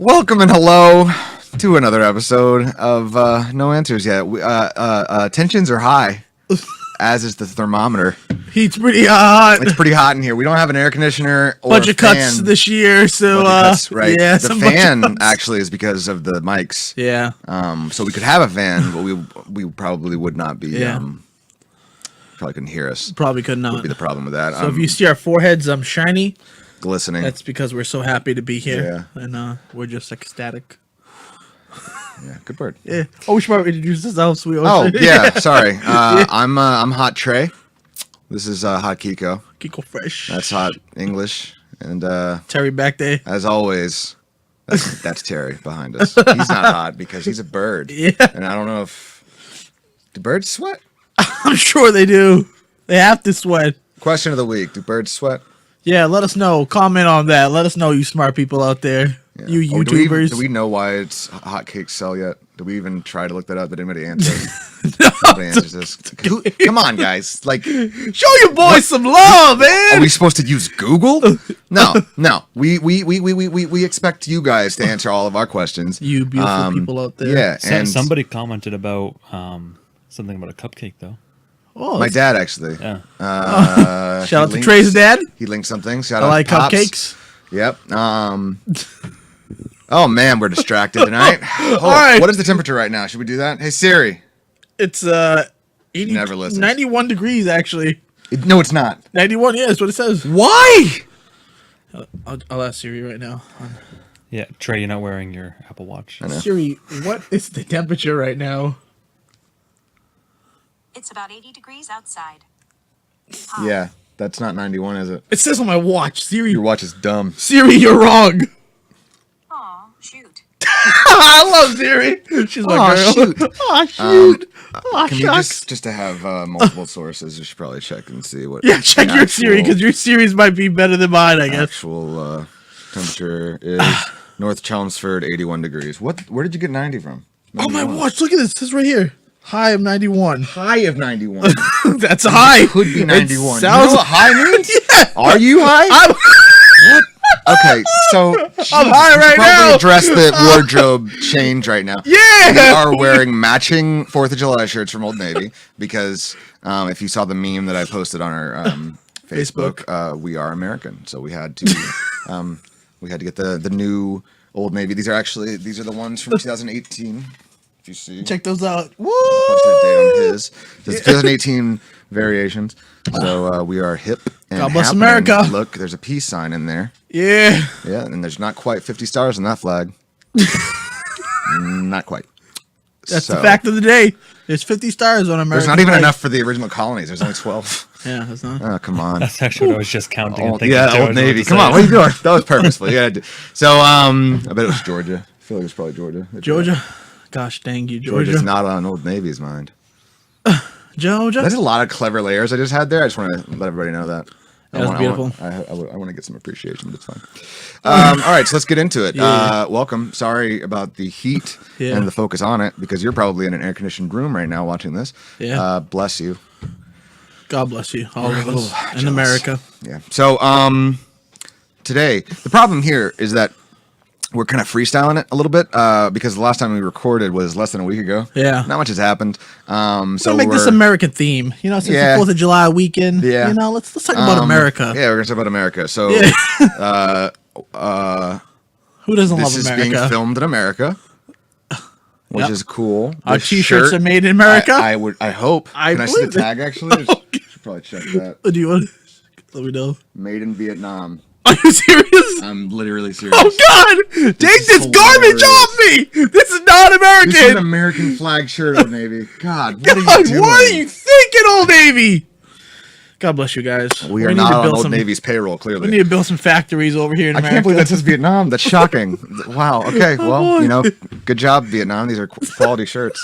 Welcome and hello to another episode of No Answers Yet. Tensions are high, as is the thermometer. Heat's pretty hot. It's pretty hot in here. We don't have an air conditioner or bunch a of fan. cuts this year, so Right. yeah, the fan actually is because of the mics. Yeah. So we could have a fan, but we probably would not be. Yeah. Probably couldn't hear us. Probably could not. Would be the problem with that. So if you see our foreheads shiny, glistening, that's because we're so happy to be here, and we're just ecstatic. Yeah, good bird. Yeah. Oh, we should probably introduce ourselves. Oh yeah, sorry. I'm Hot Trey. This is Hot Kiko. Kiko Fresh. That's Hot English. And Terry back there. As always, that's Terry behind us. He's not hot because he's a bird. Yeah. And I don't know if do birds sweat? I'm sure they do. They have to sweat. Question of the week: do birds sweat? Yeah, let us know. Comment on that. Let us know, you smart people out there. Yeah. You YouTubers. Do we know why it's hot cakes sell yet? Do we even try to look that up? Did anybody answer? No, nobody answers this. Come on, guys! Like, show your boys some love, man. Are we supposed to use Google? No. We expect you guys to answer all of our questions. You beautiful people out there. Yeah, and somebody commented about something about a cupcake though. Oh, my dad actually. Yeah. Shout out to Trey's dad. He linked something. Shout I out like to Pops. cupcakes. Yep. Oh man, we're distracted tonight. All right. What is the temperature right now? Should we do that? Hey Siri. It's 80, never listens. 91 degrees actually. No, it's not. 91. Yeah, that's what it says. Why? I'll ask Siri right now. Yeah, Trey, you're not wearing your Apple Watch. Siri, what is the temperature right now? It's about 80 degrees outside. Yeah, that's not 91, is it? It says on my watch. Siri. Your watch is dumb. Siri, you're wrong. Aw, shoot. I love Siri. She's my girl. Shoot. Aw, shoot. Aw, Can shucks. we just to have multiple sources? We should probably check and see what. Yeah, check your Siri because your Siri's might be better than mine, I guess. Actual temperature is North Chelmsford, 81 degrees. Where did you get 90 from? 91. Oh, my watch. Look at this. It says right here. High of 91. High of 91. That's a high. Could be 91. Sounds... You know what high means? Yeah. Are you high? What? Okay, so I'm high right now. Address the wardrobe change right now. Yeah, we are wearing matching 4th of July shirts from Old Navy because if you saw the meme that I posted on our Facebook, we are American, so we had to get the new Old Navy. These are the ones from 2018. If you see, check those out. Woo! Posted a date on his. There's 2018 variations. So we are hip and God bless happening. America. Look, there's a peace sign in there. Yeah. Yeah, and there's not quite 50 stars on that flag. Not quite. That's the fact of the day. There's 50 stars on America. There's not even enough for the original colonies. There's only 12. Yeah, that's not. Oh, come on. That's actually what I was just counting. And thinking Yeah, Old Navy. Come on, what are you doing? That was purposeful. Yeah. So, I bet it was Georgia. I feel like it was probably Georgia. Georgia? Gosh dang you, Georgia. Georgia's not on Old Navy's mind. Georgia? There's a lot of clever layers I just had there. I just want to let everybody know that. That was beautiful. I want to get some appreciation, but it's fine. All right, so let's get into it. Yeah. Welcome. Sorry about the heat and the focus on it, because you're probably in an air-conditioned room right now watching this. Yeah. Bless you. God bless you, all of us in America. Yeah. So today, the problem here is that we're kind of freestyling it a little bit because the last time we recorded was less than a week ago. Yeah. Not much has happened. So make this American theme. You know, since the 4th of July weekend. Yeah. You know, let's talk about America. Yeah, we're going to talk about America. So who doesn't love this is America? being filmed in America, which is cool. Our t-shirts are made in America. I hope. Can I see the tag actually? Should probably check that. Do you want to let me know? Made in Vietnam. Are you serious? I'm literally serious. Oh God! Take this garbage off me! This is not American. This is an American flag shirt, Old Navy. God, what are you doing? What are you thinking, Old Navy? God bless you guys. We are not on Old Navy's payroll, clearly. We need to build some factories over here in America. I can't believe that says Vietnam. That's shocking. Wow. Okay. Well, you know, good job, Vietnam. These are quality shirts.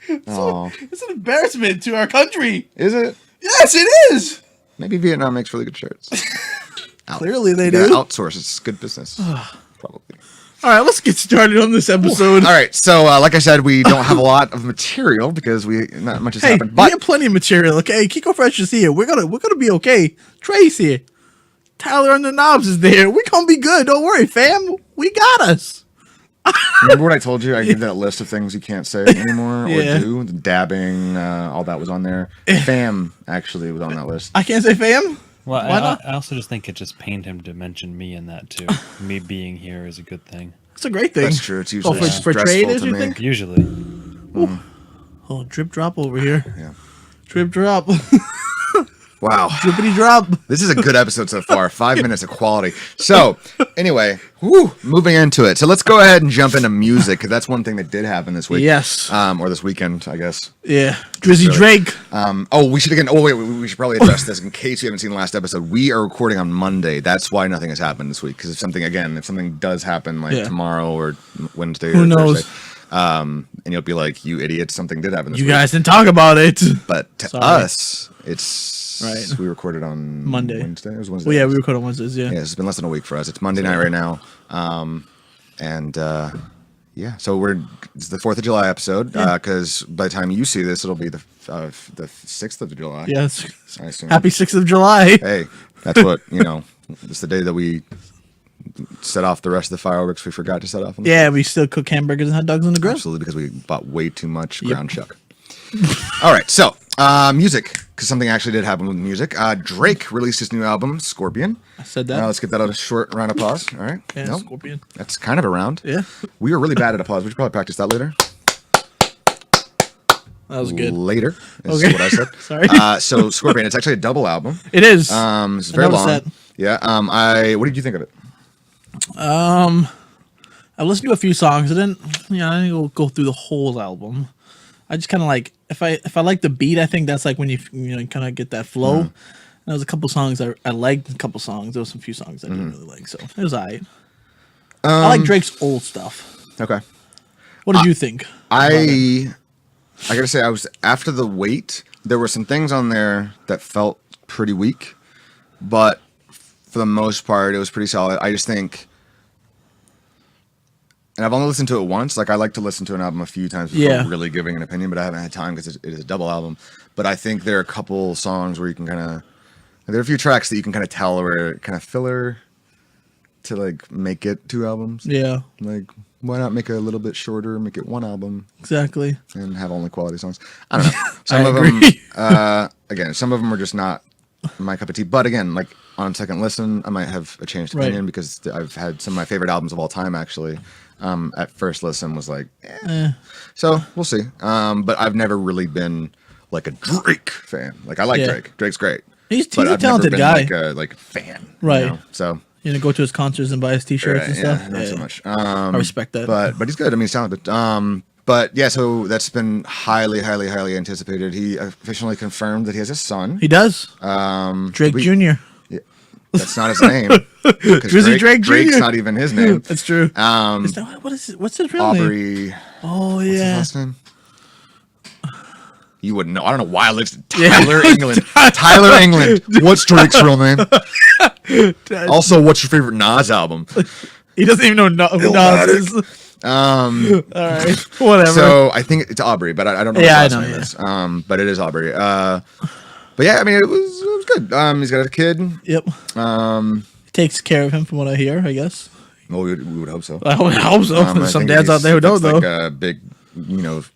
It's an embarrassment to our country. Is it? Yes, it is. Maybe Vietnam makes really good shirts. Clearly they do. Outsource. It's good business. Probably. All right, let's get started on this episode. All right, so like I said, we don't have a lot of material because not much has Hey, happened. we But have plenty of material. Okay, Kiko Fresh is here. We're gonna be okay. Trey's here. Tyler on the knobs is there. We're gonna be good. Don't worry, fam. We got us. remember what I told you? I gave that list of things you can't say anymore Yeah. or do. The dabbing, all that was on there. Fam actually was on that list. I can't say fam. Well, Why not? I also just think it just pained him to mention me in that too. Me being here is a good thing. It's a great thing. That's true. It's usually for Trey, it stressful is, to you me. think? Usually. Oh, drip drop over here. Yeah. Drip drop. Wow. Drippity drop. This is a good episode so far. 5 minutes of quality. So, anyway, moving into it. So let's go ahead and jump into music because that's one thing that did happen this week. Yes. Or this weekend, I guess. Yeah. Drizzy Really. Drake. We should again. Oh wait, we should probably address this in case you haven't seen the last episode. We are recording on Monday. That's why nothing has happened this week. Because if something does happen like Yeah. tomorrow or Wednesday, Who or knows? Thursday, and you'll be like, "You idiots! Something did happen this You week." guys didn't talk about it. But to Sorry. us, it's Right. We recorded on Monday. Wednesday. It was Wednesday. Well, yeah, we record on Wednesdays. Yeah. Yeah, it's been less than a week for us. It's Monday night right now. Yeah, so it's the 4th of July episode because by the time you see this, it'll be the 6th of July. Yes. I assume. Happy 6th of July. Hey, that's what, it's the day that we set off the rest of the fireworks we forgot to set off. On the Yeah, we still cook hamburgers and hot dogs on the grill. Absolutely, because we bought way too much ground chuck. All right, so music, because something actually did happen with music. Drake released his new album, Scorpion. I said that. Let's get that on a short round of applause. All right. Yeah, Nope. Scorpion. That's kind of a round. Yeah. We are really bad at applause. We should probably practice that later. That was good. Later is Okay. what I said. Sorry. So Scorpion, it's actually a double album. It is. It's very noticed long. that. Yeah. What did you think of it? I listened to a few songs. I didn't go through the whole album. I just kind of like if I like the beat, I think that's like when you kind of get that flow. And there was a couple songs I liked. A couple songs. There was some few songs I didn't really like. So it was alright. I like Drake's old stuff. Okay. What did you think? I gotta say, I was after the wait. There were some things on there that felt pretty weak, but for the most part, it was pretty solid. I just think, and I've only listened to it once. Like I like to listen to an album a few times before really giving an opinion, but I haven't had time because it is a double album. But I think there are a couple songs where you can there are a few tracks that you can kind of tell where kind of filler to like make it 2 albums. Yeah, Like, why not make it a little bit shorter, make it 1 album, exactly. and have only quality songs? I don't know. Some I of agree. them, again, some of them are just not my cup of tea. But again, like on second listen, I might have a changed opinion because I've had some of my favorite albums of all time actually. At first listen was like, So we'll see. But I've never really been like a Drake fan. Like I like Drake. Drake's great. He's But a I've talented never guy. been like a fan. Right. So. You know, go to his concerts and buy his T-shirts and stuff. Yeah, not so much. I respect that. But he's good. I mean, he's talented. But yeah, so that's been highly, highly, highly anticipated. He officially confirmed that he has a son. He does. Drake Jr. Yeah, that's not his name. Drizzy Drake Jr. Drake's not even his name. That's true. What's his real name? Aubrey. Oh What's his yeah. last name? You wouldn't know. I don't know why I lives Tyler England. Tyler England. What's Drake's real name? Also, what's your favorite Nas album? He doesn't even know who Nas is. All right, whatever. So I think it's Aubrey, but I don't know. Yeah, what I his know, last name is. But it is Aubrey. But yeah, I mean, it was good. He's got a kid. Yep. He takes care of him, from what I hear. I guess. Well, we would hope so. I would hope so. I Some think dads out there who don't that's though. like a big,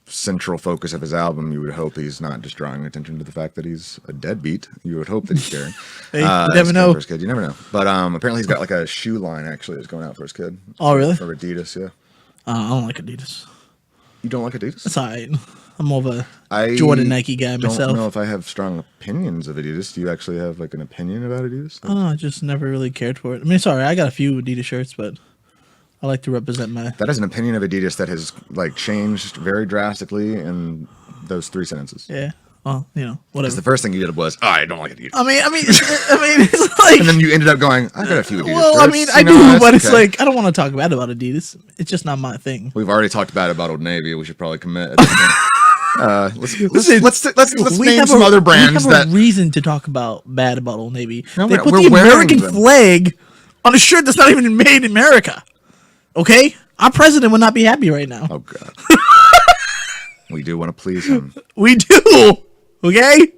central focus of his album. You would hope he's not just drawing attention to the fact that he's a deadbeat. You would hope that he's caring. Hey, you he's never caring know. for his kid. You never know. But apparently he's got like a shoe line actually that's going out for his kid. Oh, really? For Adidas, yeah. I don't like Adidas. You don't like Adidas? It's alright. I'm more of I a Jordan Nike guy don't myself. know if I have strong opinions of Adidas. Do you actually have like an opinion about Adidas? I don't know. I just never really cared for it. I mean, sorry, I got a few Adidas shirts, but I like to represent my. That is an opinion of Adidas that has like changed very drastically in those 3 sentences. Yeah. Well, Because whatever. the first thing you did was, I don't like Adidas. I mean, it's like. And then you ended up going, I got a few Adidas Well, shirts. I mean, I do, that's but it's okay. like I don't want to talk bad about Adidas. It's just not my thing. We've already talked bad about Old Navy. We should probably commit. At this point. Let's We name have some other brands we have that. a reason to talk about bad about Old Navy. No, They we're put not. the We're wearing American them. flag on a shirt that's not even made in America. Okay, our president would not be happy right now. Oh God. We do want to please him. We do. Okay.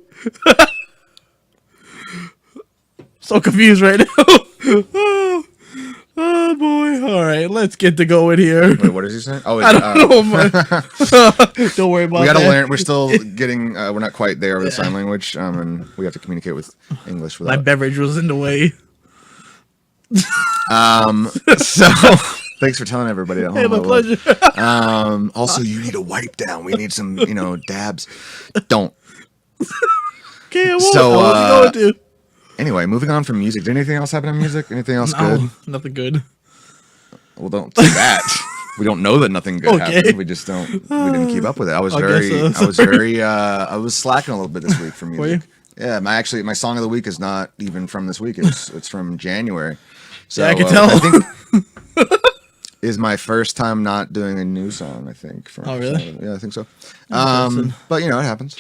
So confused right now. Oh boy. All right, let's get to going here. Wait, what is he saying? Oh, I don't know. Don't worry about we that. got to learn. We're still getting. We're not quite there with the sign language, and we have to communicate with English. My Without. beverage was in the way. So, thanks for telling everybody at home. Hey, my pleasure. Also, you need a wipe down. We need some, dabs. Don't. Okay, I won't. So, I wasn't going to. Anyway, moving on from music. Did anything else happen in music? Anything else No, good? nothing good. Well, don't say that. We don't know that nothing good Okay. happened. We just don't. We didn't keep up with it. I was I very. guess so. I was very. I was slacking a little bit this week for Were you? music. Yeah, my song of the week is not even from this week. It's from January. So Yeah, I can tell. I think is my first time not doing a new song. I think. Oh, really? Yeah, I think so. Interesting. But it happens.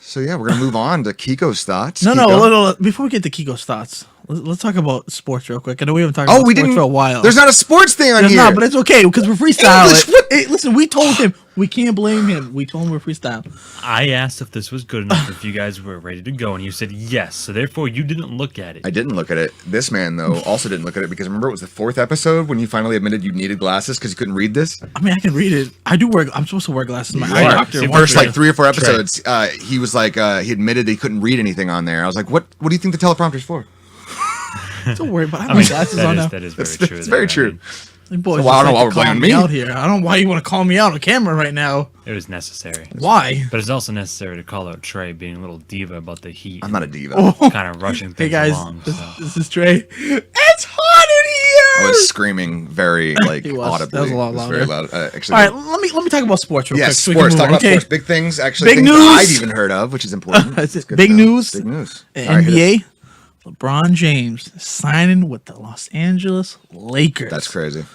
So yeah, we're gonna move on to Kiko's thoughts. No, Kiko. before we get to Kiko's thoughts, let's talk about sports real quick. I know we haven't talked Oh, about we sports didn't. for a while. There's not a sports thing on There's here. not, but it's okay because we're freestyling. English, what? Hey, listen, we told him we can't blame him. We told him we're freestyle. I asked if this was good enough, if you guys were ready to go, and you said yes. So therefore, you didn't look at it. I didn't look at it. This man, though, also didn't look at it because remember it was the 4th episode when you finally admitted you needed glasses because you couldn't read this? I mean, I can read it. I do wear. I'm supposed to wear glasses. My You eye are. doctor. See, wants First, me like to- 3 or 4 episodes, he was like, he admitted that he couldn't read anything on there. I was like, what do you think the teleprompter's for? Don't worry about it. I have my glasses on now. that is very That's true. very though. I true. mean, Hey, boys, So, well, I just don't know like why to we're call blaming me me. out here. I don't know why you want to call me out on camera right now. it was necessary. Why? But it's also necessary to call out Trey being a little diva about the heat. I'm not a diva. kind of rushing things Hey guys, along. this, so. this is Trey. It's hot I in here. was screaming very, He was. audibly. That was a lot It was very louder. loud. Actually, All right, let me talk about sports real yes, quick. so we can sports. move Talk on. about Okay. sports. Big things, actually. Big things news. I've even heard of, which is important. That's it. It's good Big to know. news. Big news. All right, hit it. NBA, LeBron James signing with the Los Angeles Lakers. That's crazy.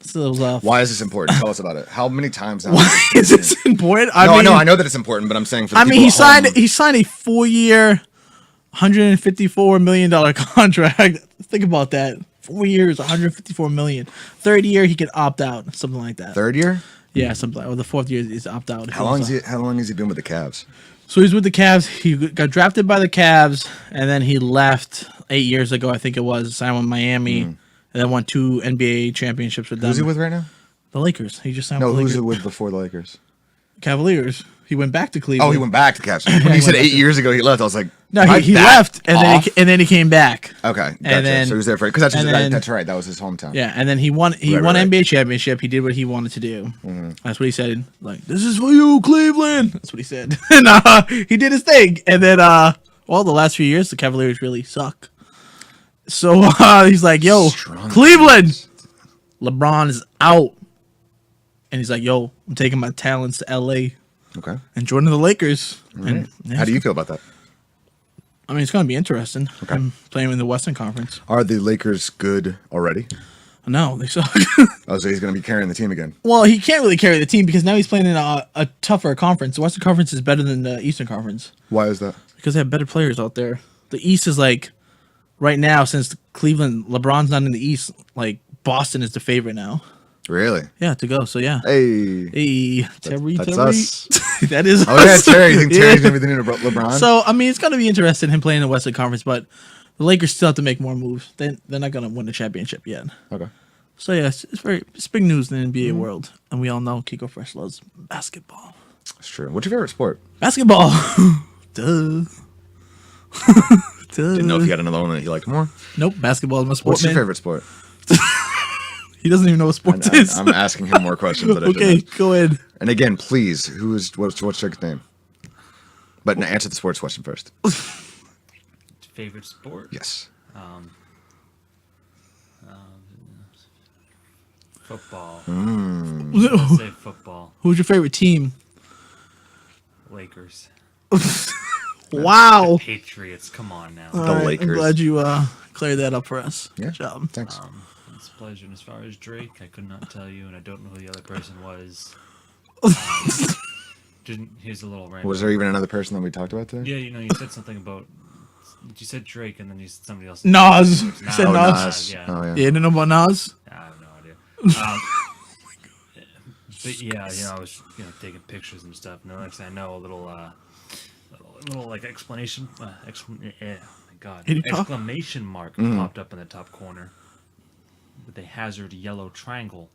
So, Why is this important? Tell us about it. How many times? Now why is this important? I know that it's important, but I'm saying for the I mean, people he at home- signed a 4-year, $154 million contract. Think about that. 4 years, $154 million. Third year, he can opt out, something like that. third year. Yeah, something like. Or the fourth year is opt out. How long has he been with the Cavs? So he's with the Cavs. He got drafted by the Cavs, and then he left 8 years ago, I think it was. Signed with Miami, and then won 2 NBA championships with them. Who's he with right now? The Lakers. He just signed No, with the who's Lakers. he with before the Lakers? Cavaliers. He went back to Cleveland. Oh, he went back to Cavs. When you he said went 8 back years ago he left, I was like, No, "Am I he that left, off?" and then he came back. Okay, gotcha. then- So he was there for because and then- that's right. That was his hometown. Yeah, and then he won. He Right, won right. NBA championship. He did what he wanted to do. That's what he said. Like, this is for you, Cleveland. That's what he said. And he did his thing. And then, well, the last few years, the Cavaliers really suck. So he's like, "Yo, Strong Cleveland, LeBron is out," and he's like, "Yo, I'm taking my talents to LA Okay. and joining the Lakers." And yeah, How do you feel about that? I mean, it's going to be interesting. Okay. Him playing in the Western Conference. Are the Lakers good already? No, they suck. Oh, so he's going to be carrying the team again. Well, he can't really carry the team because now he's playing in a tougher conference. The Western Conference is better than the Eastern Conference Why is that? because they have better players out there. The East is like, right now, since Cleveland, LeBron's not in the East, like Boston is the favorite now. Really? Yeah, to go. So yeah. Hey. Hey, Terry, That's Terry. us. That is Oh yeah, us. Terry. You think Terry's Yeah. going to be the new LeBron? So I mean, it's gonna be interesting him playing in the Western Conference, but the Lakers still have to make more moves. They're not gonna win the championship yet. Okay. So yeah, it's big news in the NBA Mm-hmm. world, and we all know Kiko Fresh loves basketball. That's true. What's your favorite sport? Basketball. Duh. Didn't know if you had another one that you liked more. Nope, basketball is my sport. What's your man. favorite sport? He doesn't even know what sports is. I'm asking him more questions. That I Okay, didn't. go ahead. And again, please, what's Drake's name? But now answer the sports question first. Favorite sport? Yes. Football. Mm. Let's say football. Who's your favorite team? Lakers. Wow. Patriots. Come on now. All right, I'm Lakers. glad you cleared that up for us. Yeah. Good job. Thanks. It's a pleasure. And as far as Drake, I could not tell you, and I don't know who the other person was. Here's a little random. Was there even another person that we talked about today? Yeah, you said something about. You said Drake, and then you said somebody else. Nas. Nas. You said Oh, Nas. Nas. Yeah. Oh, yeah. Yeah, you didn't know about Nas? I have no But yeah, I was taking pictures and stuff. No, next thing I know, a little like explanation. Oh my God, Can you talk? exclamation mark popped up in the top corner with a hazard yellow triangle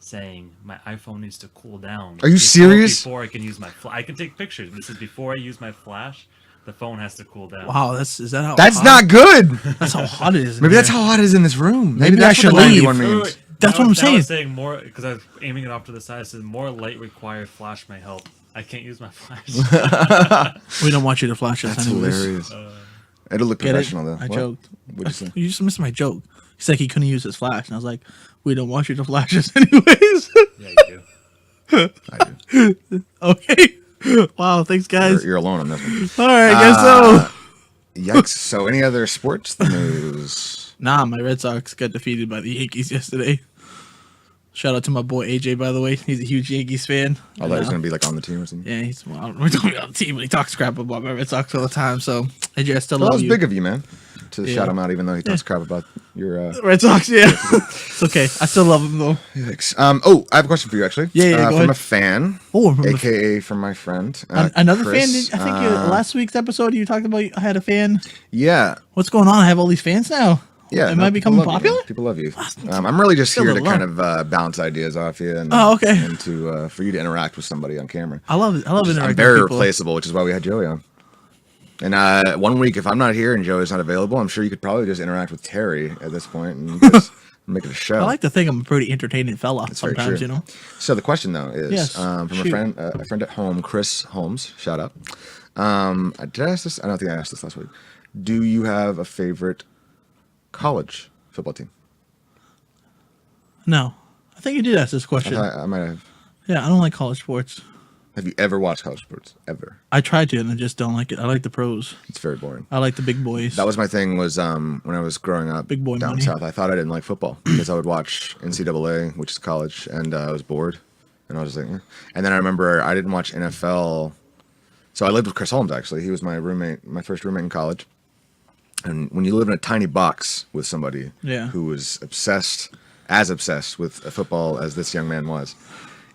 saying my iPhone needs to cool down. Are you serious? Before I can use my I can take pictures. This is before I use my flash. The phone has to cool down. Wow, is that how? That's hot? not good. That's how hot it is. in Maybe that's there. how hot it is in this room. Maybe Maybe I that's should what the leave. 91 means. That's what I'm I saying. was saying more because I was aiming it off to the side. It says more light required. Flash may help. I can't use my flash. We don't want you to flash us. That's anyways. hilarious. It'll look Get it? professional though. I What? joked. What'd you say? You just missed my joke. He's like he couldn't use his flash, and I was like, we don't want you to flash us anyways. Yeah, you do. I do. Okay. Wow. Thanks, guys. You're alone on this one. All right. I guess so. Yikes. So, any other sports news? Nah, my Red Sox got defeated by the Yankees yesterday. Shout out to my boy AJ, by the way. He's a huge Yankees fan. I thought he was going to be like on the team or something. Yeah, I don't know if he's on the team, but he talks crap about my Red Sox all the time. So, AJ, I still Well, that love was you. big of you, man, to Yeah. shout him out, even though he talks crap about your. Red Sox, yeah. It's okay. I still love him, though. Yikes. Oh, I have a question for you, actually. Yeah, go from ahead. a fan, Oh, from a aka from my friend. Another Chris. fan? I think last week's episode you talked about I had a fan. Yeah. What's going on? I have all these fans now. Yeah, Am I people becoming love you, popular? man. People love you. I'm really just Still here a to lot. kind of bounce ideas off you, and Oh, okay. and to for you to interact with somebody on camera. I love interacting I'm with very people. replaceable, which is why we had Joey on. And 1 week, if I'm not here and Joey's not available, I'm sure you could probably just interact with Terry at this point and just make it a show. I like to think I'm a pretty entertaining fella That's very sometimes, true. you know. So the question though is Yes, from shoot. a friend at home, Chris Holmes. Shout out. Did I ask this? I don't think I asked this last week. Do you have a favorite college football team? No. I think you did ask this I, question. thought I might have. Yeah, I don't like college sports. Have you ever watched college sports? Ever? I tried to and I just don't like it. I like the pros. It's very boring. I like the big boys. That was my thing. Was when I was growing up Big boy down money. south, I thought I didn't like football because I would watch NCAA, which is college, and I was bored, and I was just like, eh. And then I remember I didn't watch NFL, so I lived with Chris Holmes. Actually, he was my roommate, my first roommate in college. And when you live in a tiny box with somebody Yeah. who was obsessed with football as this young man was,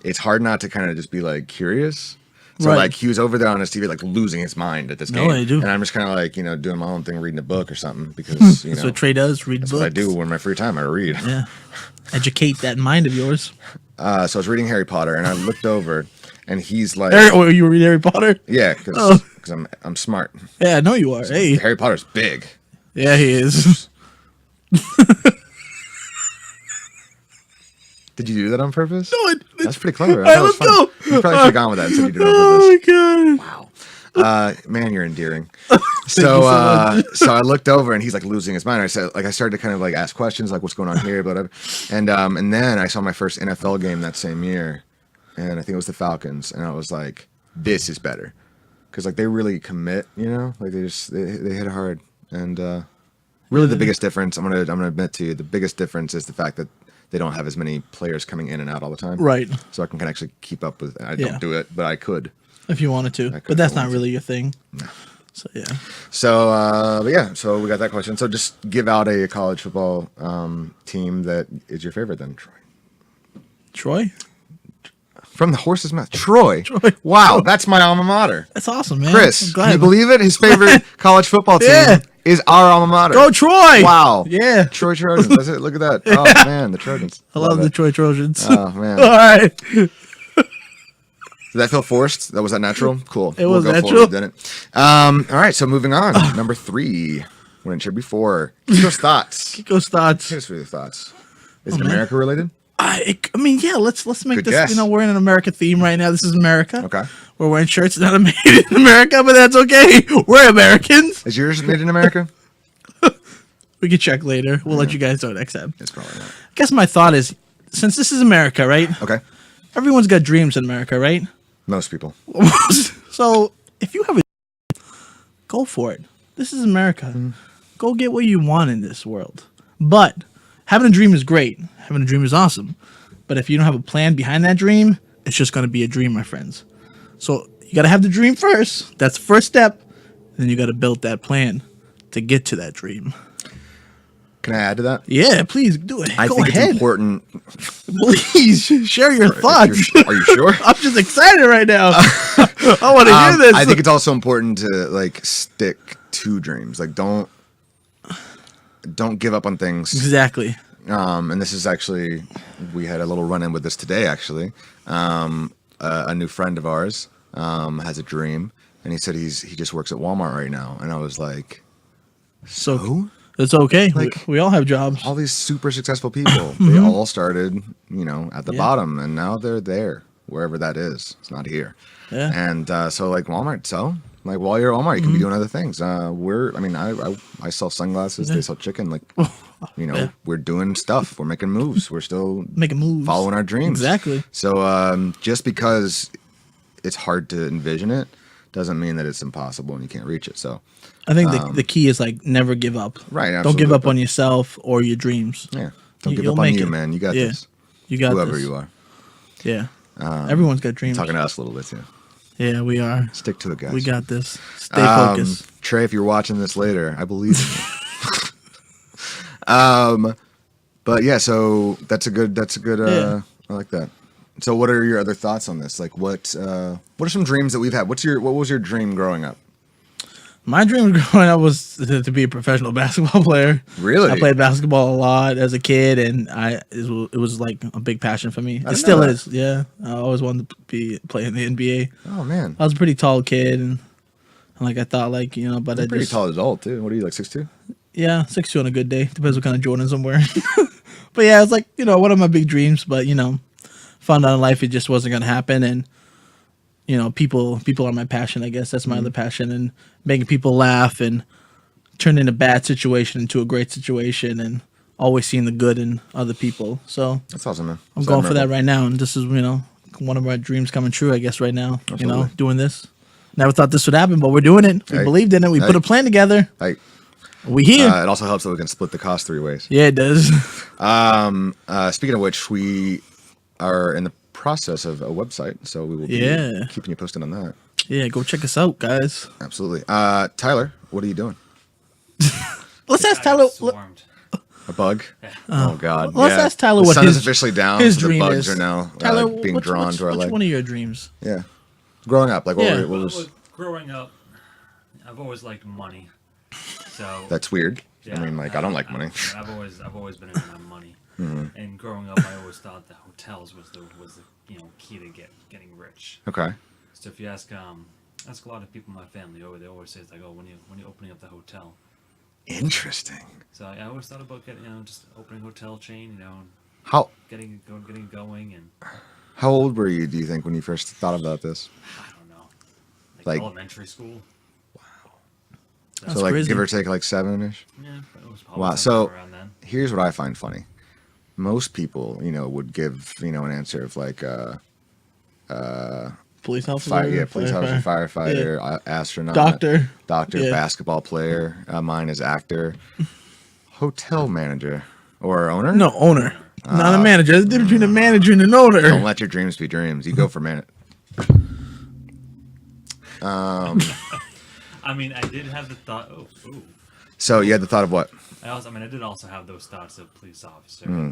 it's hard not to kind of just be like curious. So Right. like he was over there on his TV like losing his mind at this No, game, I do. and I'm just kind of like doing my own thing, reading a book or something because That's what Trey does. Read that's books. what I do when my free time I read. Yeah. Educate that mind of yours. So I was reading Harry Potter and I looked over and he's like, Oh, you read Harry Potter? yeah, because Oh. I'm smart. Yeah, I know you are. Hey. Harry Potter's big. Yeah, he is. Did you do that on purpose? No, That's pretty clever. All right, That was let's fun. go. You probably should have gone with that instead of you did it on Oh purpose. my god. Man, you're endearing. you So, so much. so I looked over and he's like losing his mind. I said, like, I started to kind of like ask questions, like, what's going on here, blah, blah, blah. And then I saw my first NFL game that same year, and I think it was the Falcons, and I was like, this is better, because like they really commit, like they hit hard, and really the biggest difference I'm gonna admit to you, the biggest difference is the fact that they don't have as many players coming in and out all the time, Right. So I can actually keep up with. I Yeah. don't do it, but I could. If you wanted to. could But that's if I not wanted really your thing. So yeah. So, but yeah, so we got that question. So just give out a college football team that is your favorite then, Troy. Troy? From the horse's mouth. Troy. Troy. Wow, that's my alma mater. That's awesome, man. Chris, I'm can glad. you believe it? His favorite college football team Yeah. is our alma mater. Go Troy! Wow. Yeah. Troy Trojans. That's it. Look at that. Oh, man, the Trojans. I love the it. Troy Trojans. Oh, man. All right. Did that feel forced? Was that natural? Cool. It was go for natural. didn't it? All right, so moving on. Number 3. When it's here before. Kiko's thoughts. Kiko's thoughts. Here's your thoughts. Is it America related? I mean, yeah. Let's make Good this. guess. We're in an America theme right now. This is America. Okay. We're wearing shirts not made in America, but that's okay. We're Americans. Is yours made in America? We can check later. We'll let you guys know next time. It's probably not. I guess my thought is, since this is America, right? Okay. Everyone's got dreams in America, right? Most people. So if you have a, go for it. This is America. Go get what you want in this world. But having a dream is great. Having a dream is awesome. But if you don't have a plan behind that dream, it's just going to be a dream, my friends. So you got to have the dream first. That's the first step. Then you got to build that plan to get to that dream. Can I add to that? Yeah, please do it. I Go think ahead. it's important. Please share your thoughts. Are you sure? I'm just excited right now. I want to hear this. I think it's also important to like stick to dreams. Like don't give up on things. Exactly. And this is actually, we had a little run in with this today. Actually, a new friend of ours has a dream, and he said he just works at Walmart right now. And I was like, So it's okay. Like, we all have jobs. all these super successful people, they all started, at the Yeah. bottom, and now they're there, wherever that is. It's not here. Yeah. And so like Walmart, like while you're at Walmart, you can be doing other things. I sell sunglasses. They sell chicken. Like, Yeah. we're doing stuff. We're making moves. We're still Making moves. following our dreams. Exactly. So just because it's hard to envision it doesn't mean that it's impossible and you can't reach it. So I think the key is like never give up. Right, Don't give absolutely. up on yourself or your dreams. yeah, don't give You'll up on make you, it. man. You got Yeah. this. You got Whoever this. you are. Yeah. Everyone's got dreams. Talking to us a little bit too. Yeah, we are. Stick to it, guys. We got this. Stay focused. Trey, if you're watching this later, I believe in you. But yeah, so that's a good Yeah. I like that. So what are your other thoughts on this? Like what are some dreams that we've had? What was your dream growing up? My dream growing up was to be a professional basketball player. Really? I played basketball a lot as a kid, and it was like a big passion for me. It didn't still know that. is. Yeah, I always wanted to be playing the NBA. Oh man. I was a pretty tall kid, and like I thought, like but I Pretty just tall adult too. What are you, like 6'2"? yeah, 6'2" on a good day. Depends what kind of Jordans I'm wearing. But yeah, it's like one of my big dreams. But found out in life it just wasn't gonna happen, and people are my passion. I guess that's my other passion, and making people laugh and turning a bad situation into a great situation, and always seeing the good in other people. So That's awesome, man. I'm going for that right now, and this is one of my dreams coming true. I guess right now, Absolutely. doing this. Never thought this would happen, but we're doing it. We Hey. believed in it. We put Hey. a plan together. Like, We here. it also helps that we can split the cost 3 ways. Yeah, it does. Speaking of which, we are in the process of a website, so we will be Yeah. keeping you posted on that. Yeah, go check us out, guys. Absolutely. Tyler, what are you doing? Let's ask I Tyler. got swarmed. A bug? Oh God! Let's ask Tyler the what sun his is officially down. his so dream the bugs is. are now Tyler, being drawn to our what's leg. one of your dreams? Yeah. Growing up, like Yeah. what was? Well, growing up, I've always liked money. So That's weird. yeah, I mean, like I don't like money. I've always been into my money. And growing up, I always thought that hotels was the key to getting rich. Okay. So if you ask a lot of people in my family, they always say it's like, oh, when you opening up the hotel. Interesting. So I always thought about getting just opening a hotel chain, and How getting it going, and how old were you? Do you think when you first thought about this? I don't know, Like- elementary school. That's so like crazy. give or take like 7-ish. Yeah, it was probably Wow. sometime So around then. here's what I find funny. Most people, would give an answer of like Police officer. police officer, firefighter, astronaut, Doctor. Yeah. basketball player. Mine is actor, hotel manager, or owner. No, owner. Not a manager. There's a difference between a manager and an owner. Don't let your dreams be dreams. You go for minute. I mean, I did have the thought. Oh. So you had the thought of what? I did also have those thoughts of police officer Hmm.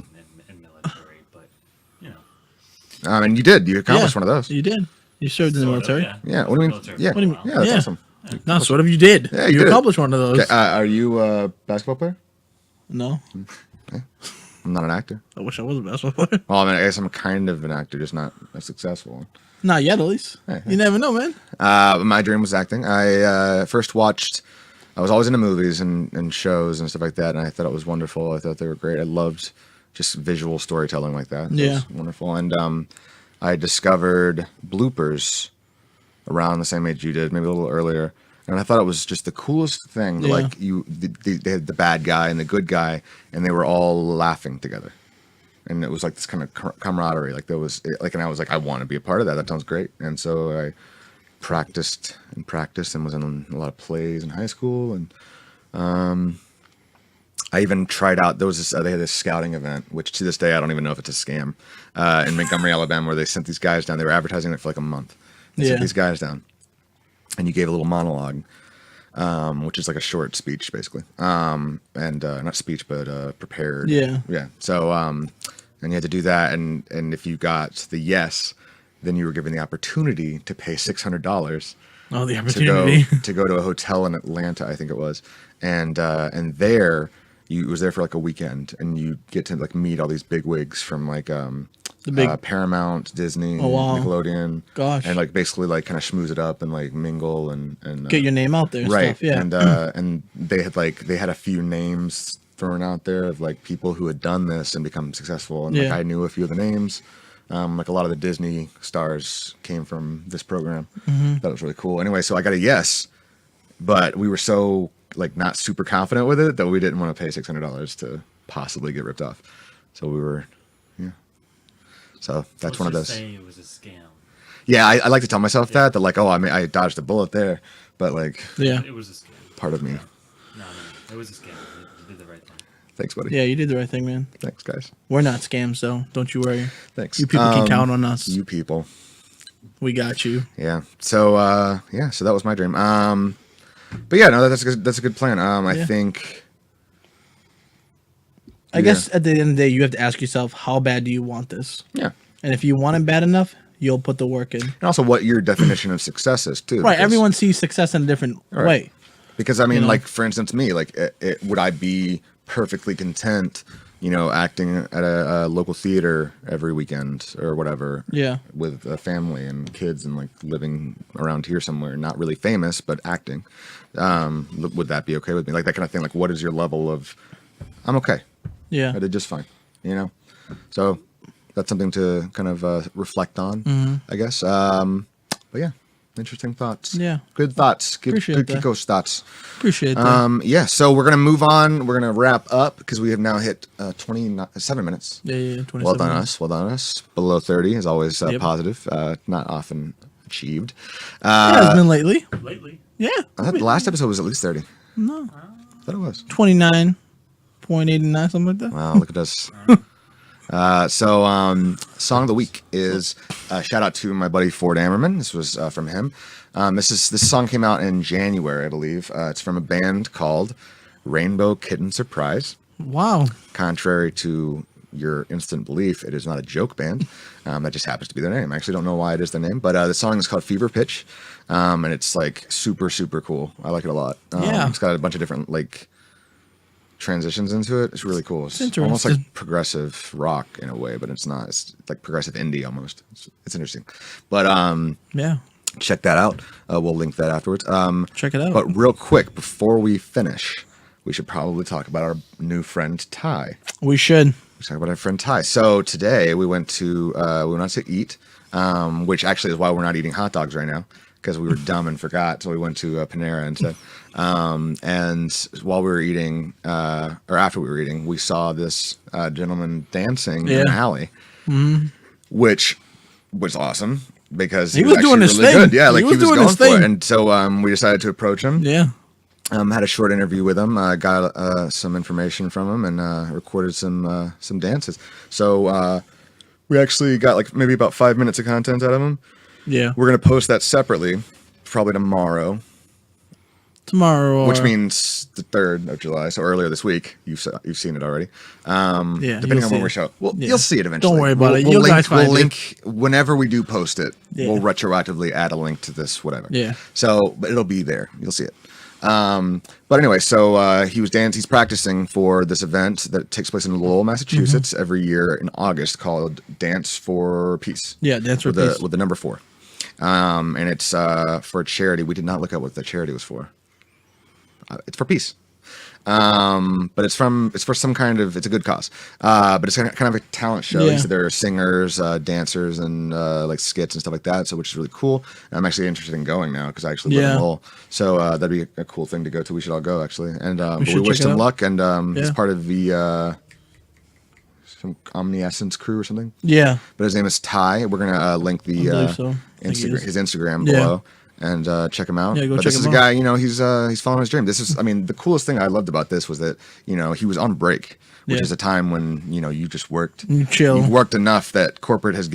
and military, but And you did. You accomplished one of those. You did. You served in the sort of, military. Yeah. What do you mean? Military Yeah. for What do a you while. mean? Yeah. That's Yeah. awesome. No, sort of. You did. Yeah, you you did it. accomplished one of those. Okay, are you a basketball player? No, I'm not an actor. I wish I was a basketball player. Well, I mean, I guess I'm kind of an actor, just not a successful one. Not yet, at least. You never know, man. My dream was acting. I first watched. I was always into movies and shows and stuff like that, and I thought it was wonderful. I thought they were great. I loved just visual storytelling like that. It Yeah. was wonderful. And I discovered bloopers around the same age you did, maybe a little earlier. And I thought it was just the coolest thing. Yeah. Like they had the bad guy and the good guy, and they were all laughing together. And it was like this kind of camaraderie. Like there was like, and I was like, I want to be a part of that. That sounds great. And so I practiced and was in a lot of plays in high school. And I even tried out. There was this. They had this scouting event, which to this day I don't even know if it's a scam, in Montgomery, Alabama, where they sent these guys down. They were advertising it for like a month. They Yeah. sent these guys down, and you gave a little monologue. which is like a short speech basically, and not speech but prepared. Yeah. So and you had to do that, and if you got the yes, then you were given the opportunity to pay $600. Oh, the opportunity to go to a hotel in Atlanta, I think it was, and there you was there for like a weekend, and you get to like meet all these big wigs from like the big Paramount, Disney, Nickelodeon, gosh, and like basically like kind of schmooze it up and like mingle and get your name out there, and right? Stuff, yeah, and they had a few names thrown out there of like people who had done this and become successful, and like I knew a few of the names. Like a lot of the Disney stars came from this program. That was really cool. Anyway, so I got a yes, but we were so like not super confident with it that we didn't want to pay $600 to possibly get ripped off. So we were, So that's one of those. Say it was a scam. Yeah, I like to tell myself that like, oh, I mean, I dodged a bullet there, but like, it was a scam. Part of me. No, it was a scam. You did the right thing. Thanks, buddy. Yeah, you did the right thing, man. Thanks, guys. We're not scams, though. Don't you worry. Thanks. You people can count on us. You people. We got you. Yeah. So so that was my dream. But yeah, no, that's a good plan. I think. I guess at the end of the day, you have to ask yourself, how bad do you want this? Yeah. And if you want it bad enough, you'll put the work in. And also what your definition of success is too. Right. Everyone sees success in a different way. Because I mean, like for instance, me, like, would I be perfectly content, acting at a local theater every weekend or whatever? Yeah. With a family and kids and like living around here somewhere, not really famous, but acting. Would that be okay with me? Like that kind of thing. Like, what is your level of? I'm okay. Yeah. I did just fine. So that's something to kind of reflect on, I guess. But yeah. Interesting thoughts. Yeah. Good thoughts. Good that. Kiko's thoughts. Appreciate that. Yeah, so we're going to move on. We're going to wrap up because we have now hit 27 minutes. Yeah, 27 Well done minutes. us. Well done us. Below 30 is always positive. Not often achieved. Yeah, it's been lately. Yeah. I thought the last episode was at least 30. No. I thought it was. 29.89, something like that. Wow, look at us. Song of the week is shout out to my buddy Ford Ammerman. This was from him. This song came out in January, I believe. It's from a band called Rainbow Kitten Surprise. Wow. Contrary to your instant belief, it is not a joke band. That just happens to be their name. I actually don't know why it is their name, but the song is called Fever Pitch, and it's like super, super cool. I like it a lot. It's got a bunch of different like transitions into it. It's really cool. It's almost like progressive rock in a way, but it's not. It's like progressive indie almost. It's interesting. But check that out. We'll link that afterwards. Check it out. But real quick, before we finish, we should probably talk about our new friend Ty. We should. Let's talk about our friend Ty. So today we went out to eat, which actually is why we're not eating hot dogs right now, because we were dumb and forgot. So we went to Panera instead. And while we were eating, or after we were eating, we saw this gentleman dancing in an alley, which was awesome because he was doing his thing. Good. Yeah, like he was going for it. And so we decided to approach him. Yeah. Had a short interview with him, got some information from him, and recorded some dances. So we actually got like maybe about 5 minutes of content out of him. Yeah. We're gonna post that separately, probably tomorrow. Which means the 3rd of July, so earlier this week. You've seen it already. Depending on when we show it. Well, you'll see it eventually. Don't worry about it. We'll link whenever we do post it. Yeah. We'll retroactively add a link to this, whatever. Yeah. So, but it'll be there. You'll see it. But anyway, so he's practicing for this event that takes place in Lowell, Massachusetts every year in August called Dance for Peace. Yeah, Dance for Peace. With the number 4. And it's for a charity. We did not look at what the charity was for. It's for peace. But it's for some kind of, it's a good cause. But it's kind of a talent show. Yeah. So there are singers, dancers, and like skits and stuff like that. So which is really cool. And I'm actually interested in going now because I actually live in Lowell. So that'd be a cool thing to go to. We should all go actually. And we wish him luck. And he's part of the some Omniscience crew or something. Yeah. But his name is Ty. We're gonna link the his Instagram below. And check him out. Yeah, go but check this is him a out. guy, he's following his dream. This is, I mean, the coolest thing I loved about this was that, he was on break, which is a time when, you just worked. You chill. You've worked enough that corporate has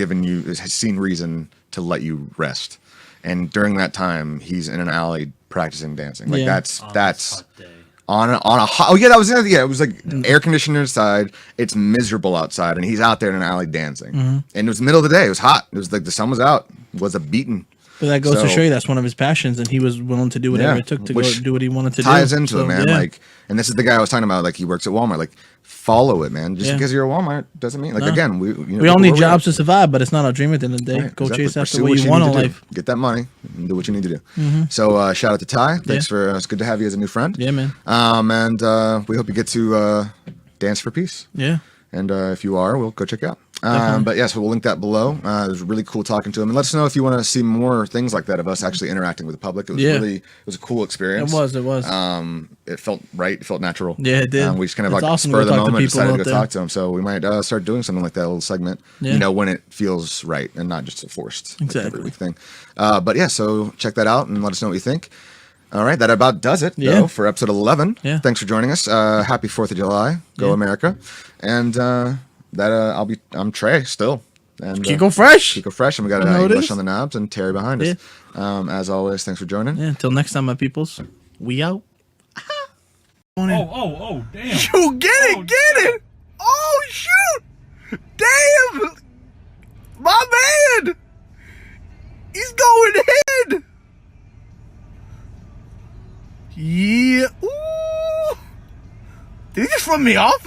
seen reason to let you rest. and during that time, he's in an alley practicing dancing. Like Yeah. On that's this hot day. on a hot. Oh yeah, that was the other. Yeah, it was like air conditioner inside. It's miserable outside, and he's out there in an alley dancing. And it was the middle of the day. It was hot. It was like the sun was out. It was a beating. But that goes to So- show you that's one of his passions, and he was willing to do whatever Yeah, it took to go which do what he wanted to do. Ties into it, So, man. yeah. Like, and this is the guy I was talking about. Like, he works at Walmart. Like, follow it, man. Just Yeah. because you're at Walmart doesn't mean like No. again we We all need jobs to survive, but it's not our dream at the end of the day. Right, Go exactly. chase after Pursue what you want need in to do. life. Get that money and do what you need to do. So shout out to Ty. Thanks Yeah. for it's good to have you as a new friend. Yeah, man. And we hope you get to dance for peace. Yeah. And if you are, we'll go check it out. Definitely. But yeah, so we'll link that below. It was really cool talking to him, and let us know if you want to see more things like that of us actually interacting with the public. It was Yeah. it was a cool experience. It was. It felt right. It felt natural. Yeah, it did. We just kind of It's like awesome to spur of go the talk to moment people decided to out go there. talk to him. So we might start doing something like that, a little segment. Yeah. You know, when it feels right and not just a forced like, Exactly. every week thing. But yeah, so check that out and let us know what you think. All right, that about does it Yeah. though for episode 11. Yeah. Thanks for joining us. Happy 4th of July. Go Yeah. America. And I'm Trey still. And Kiko Fresh. Kiko Fresh, and we got You know it English is. on the knobs and Terry behind us. As always, thanks for joining. Yeah. Until next time, my peoples. We out. Oh, damn. You get it. Oh shoot! Damn! My man! He's going ahead! Yeah. Ooh! Did he just run me off?